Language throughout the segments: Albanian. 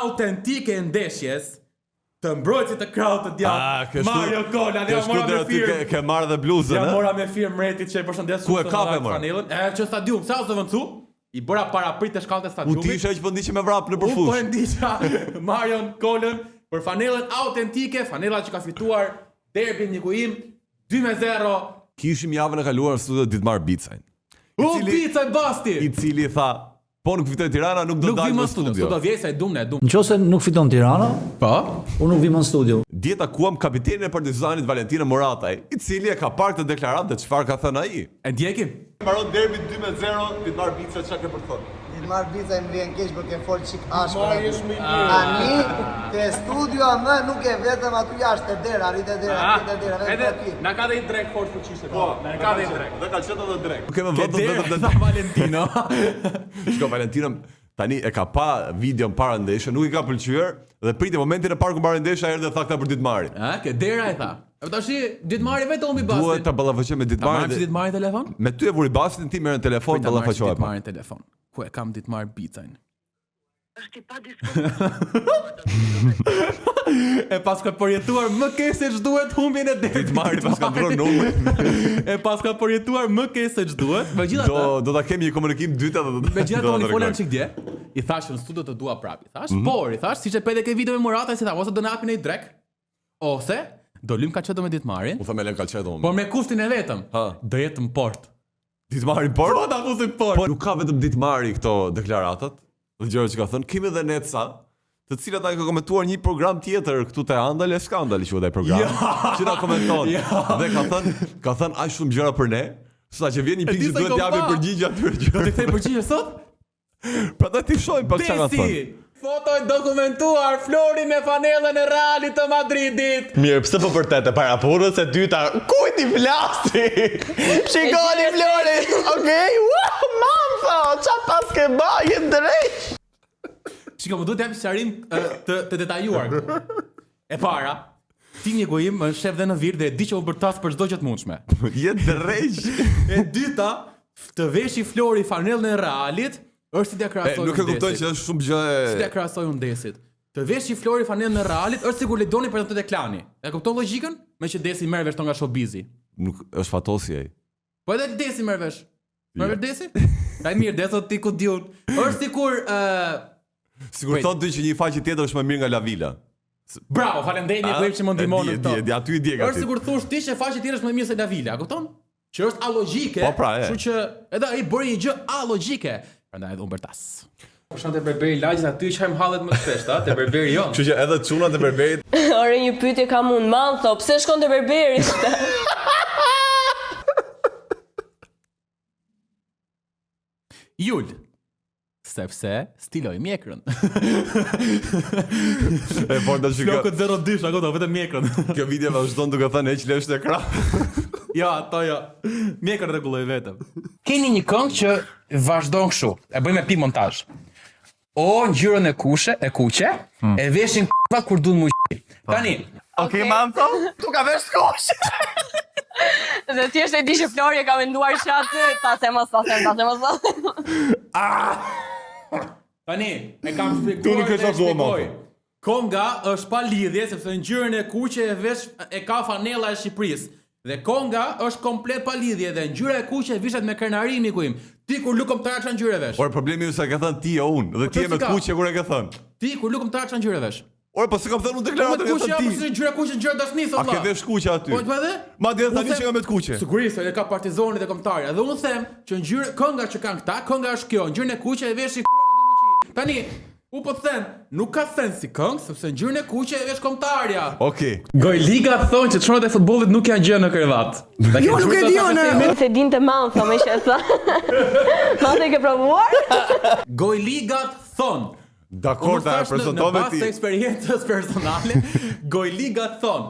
autentike e ndeshjes të mbrojtësit të krahut të djathtë. Mario Kola, ja mora me firmë. Ke marrë dhe bluzën, ja mora me firmë mretit që e përshëndes. Ku e kape më? Që stadium, sa ose vëndsu? I bëra paraprit të shkallët e stadiumit. U tisha që pëndiqe me vrap në përfush. U pëndiqa Marion Kolën për fanellën autentike, fanella që ka fituar derbin Nikuim 2-0. Kishim javën e kaluar në studio Ditmar Bicajn. Bicajn Basti! I cili tha, po nuk fitoj Tirana, nuk do dalë në studio. Studio vjesë e dumne. Nëse nuk fiton Tirana, po, unë nuk vi më në studio. Dje takuam kapitenin e Partizanit Valentina Morataj, i cili e ka parë këtë deklaratë dhe çfarë ka thënë ai. E ndjekim. Mbaron derbin 2-0, Ditmar Bicaj çka ke për thënë? Ditmar Bicaj më vjen keq për ke fol çik ashpër. Tani te studio më nuk e vetëm aty jashtë te dera, rritë dera, vetëm aty. Na ka dhe i drek fort fuqishëm. Po, na ka dhe i drek. Dhe ka qenë edhe drek. Nuk kemë vetëm Valentino. Shko Valentino tani e ka pa videon para ndeshjes, nuk i ka pëlqyer dhe priti momentin e parë ku mbaroi ndeshja erdhi dhe tha këta për Ditmarin. Ke dera e tha. Tashi Ditmari vetëm mbi Bastin. Duhet ta ballafaqoj me Ditmarin. Ta marrë Ditmarin telefon? Me ty e vuri Bastin, ti merr në telefon ballafaqoj. Ditmarin telefon. Ku e kam Ditmar Bicajn? Është i pa diskutuar. E pas ka përjetuar më keq se ç'duhet humbjen e derbit. Ditmari pas ka ndron numrin. E pas ka përjetuar më keq se ç'duhet. Megjithatë, do ta kemi një komunikim dytë edhe megjithatë unë folën çik dje. I thash në studio të dua prap. I thash, por i thash siç e pete ke video me Morata, si tha, ose do na hapin ai drek, ose do lym Kalçeto me Ditmarin. U tha me Len Kalçeto unë. Por me kustin e vetëm. Do jetë në port. Ditmari port? Po ta fusim port. Nuk ka vetëm Ditmari këto deklaratat dhe gjërat që ka thënë. Kemi edhe Netsa, të cilat ai ka komentuar një program tjetër këtu te Andal e Skandal, quhet ai program. Që na komenton. Dhe ka thënë aq shumë gjëra për ne, saqë vjen një pikë që duhet t'japim përgjigje atyre gjërave. Ti kthej përgjigje sot? Prandaj ti shohim pak çfarë ka thënë. Foto e dokumentuar Flori me fanellën e Realit të Madridit. Mirë, pse po vërtetë para punës e dyta, kujt i flasi? Shikoni Flori. Okej, mamsa, çfarë pas ke bajë drejt? Shikoj, më duhet të jap sqarim të detajuar. E para, ti Nikuim është shef dhe në vir dhe e di që u bërtas për çdo gjë të mundshme. Je drejt. E dyta, të veshi Flori fanellën e Realit është si t'ia krahasoj. Nuk e kuptoj që është shumë gjë e... Si t'ia krahasoj Undesit. Të veshi Flori fanellën e Realit është sikur Ledoni për të deklani. E kupton logjikën? Me që Desi merr vesh nga Showbizi. Nuk është fatosi ai. Po edhe Desi merr vesh. Merr vesh Desi? Ai mirë, Desi ti ku diun. Është sikur sikur thonë ti që një faqe tjetër është më mirë nga La Villa. Bravo, faleminderit ku që më ndihmon në këtë. Aty i djeg aty. Është sikur thosh ti që faqe tjetër është më mirë se La Villa, kupton? Që është alogjike. Po pra, kështu që edhe ai bëri një gjë alogjike. Prandaj edhe Umbertas. Përshëndetje te Berberi lagjit aty që hajm hallet më të thjeshta, te Berberi jon. Kështu që edhe çunat e Berberit. Ore një pyetje kam unë, man thop, pse shkon te Berberi? Jul. Sepse stiloj mjekrën. E por do shikoj. Flokët 02 ato vetëm mjekrën. Kjo video vazhdon duke thënë hiç lësh të ekran. Ja, ato jo. Mjekrën rregulloj vetëm. Keni një këngë që vazhdon kështu. E bëjmë me pi montazh. O ngjyrën e kuqe, e veshin k***a kur duan muj. Tani, Okej, mamto, tu ka vesh kosh. Dhe thjesht e di që Flori e ka menduar që aty, ta them. Tani, e kam shpjeguar. Tu nuk e çfarë shpjegoj. Konga është pa lidhje sepse ngjyrën e kuqe e vesh e ka fanella e Shqipërisë. Dhe Konga është komplet pa lidhje dhe ngjyra e kuqe vishet me krenari Nikuim. Ti kur lukom të çan ngjyrë vesh. Por problemi është se ka thënë ti o unë dhe ti je me kuqe kur e ke thënë. Ti kur lukom të çan ngjyrë vesh. Ore, po se kam thënë unë deklaratën e thënë ti. Po si ngjyra kuqe ngjyra dasnisë valla. A ke vesh kuqe aty? Po edhe? Madje tani që ka me të kuqe. Sigurisht, e ka Partizani dhe kombëtarja. Dhe unë them që ngjyra Konga që kanë këta, Konga është kjo, ngjyrën e kuqe e veshin kur. Tani, u po them, nuk ka sens si këngë, sepse ngjyrën e kuqe e vesh kombëtarja. Okej. Gojliga thonë që çunat e futbollit nuk janë gjë në krevat. Jo, nuk e di unë. Se dinte man thom me që tha. Mande e ke provuar? Gojligat thonë. Dakor, ta prezantove ti. Në bazë të ti. eksperiencës personale, Gojligat thonë.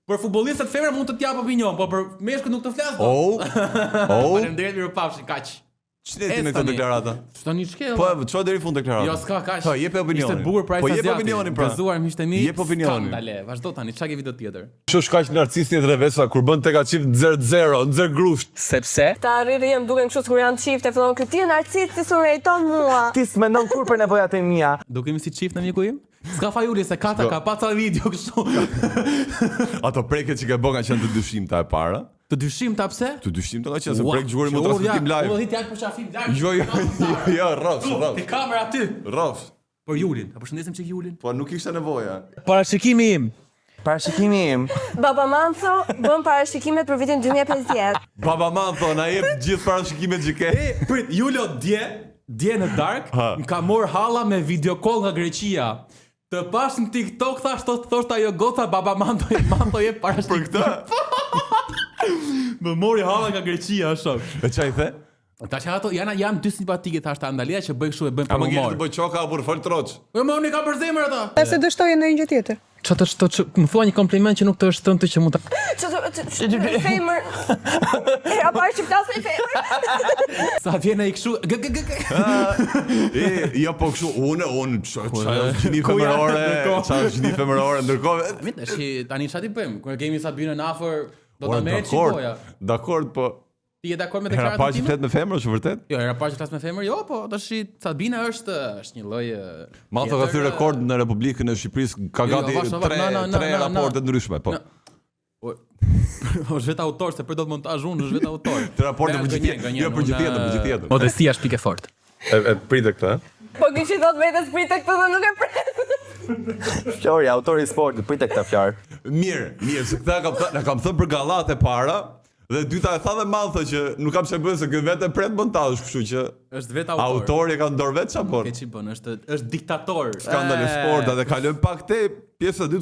Për futbollistët femra mund të t'jap opinion, po për meshkujt nuk të flas dot. Oh. Faleminderit, mirupafshi, kaq. Ç'neti me këtë deklarata? Tani ç'ke? Po, ço deri fund deklarata. Jo, s'ka kaq. Po, jep opinionin. Ishte bukur pra Po, jep opinionin pra. Gëzuar miqtë mi. Jep opinionin. Skandale. Vazhdo tani, çka ke video tjetër? Kështu shkaq narcisni e revesa kur bën tek atë çift 0-0, nxer grusht. Sepse Ta rrim duken kështu kur janë çifte, fillon ky ti narcis si surrejton mua. ti s'mendon kur për nevojat e mia. Dukemi si çift në miku im? S'ka fajuli se kata ka paca video kështu. Ato preket që ke bën nga qenë të dyshimta e para. Të dyshim ta pse? Të dyshimta nga qenë se prek gjuri mund të transmetim live. Po ditë për shafim live. Jo, rrofsh. Te kamera aty. Rrofsh. Por Julin, apo shëndesim çik Julin. Po nuk ishte nevoja. Parashikimi im. Parashikimi im. Baba Manso bën parashikimet për vitin 2050. Baba man thon, a jep gjithë parashikimet që ke. Prit, Julo dje në dark, më ka marr halla me video call nga Greqia. Të pash në TikTok thash thoshta ajo goca baba Manto je parashikim. Për këtë? Më mori halla nga Greqia shok. E çaj the? Tash ato janë dy simpatike thash ta Andalia që bëj kështu e bëjnë A për më ngjerë humor. të bëj qoka apo fol troç. Po më unë ka për zemër ata. Se dështojë ndonjë gjë tjetër. Më thua një kompliment që nuk të është thënë që mund ta. Femër. Ja pa që flas me femër. Sa vjen ai kështu. Jo po kështu unë çfarë gjini femërore, çfarë gjini femërore ndërkohë. Tash tani çfarë ti bëjmë? Kur kemi Sabinën afër, do ta Ora, merrë dakord, çikoja. dakord, po Ti je dakord me hera pa deklaratën që time? flet me femër, është vërtet? Jo, era parë që flas me femër, jo, po tash Sabina është një lloj Malta ka thyer rekord në Republikën e Shqipërisë, ka Jo, gati vash, 3 raporte ndryshme, po. është vetë autor, se për do të montazh unë, është vetë autor. Të raporte për gjithë tjetër. Jo për gjithë tjetër, për gjithë tjetër. Modestia është pikë fort. E pritet këtë, ë? Po kishi thot vetes pritet këtë dhe nuk e pret. Flori, autori i sportit, pritet këtë fjalë. Mirë, se këta na kam thënë për gallat e para. Dhe dyta e tha dhe Maltha që nuk kam çfarë bën se ky vetë pret montazh, kështu që Është vetë autor. autori ka dorë vetë çfarë bën. Ke ç'i bën, është diktator. Skandal e sporta dhe kalojm pak te pjesa e dytë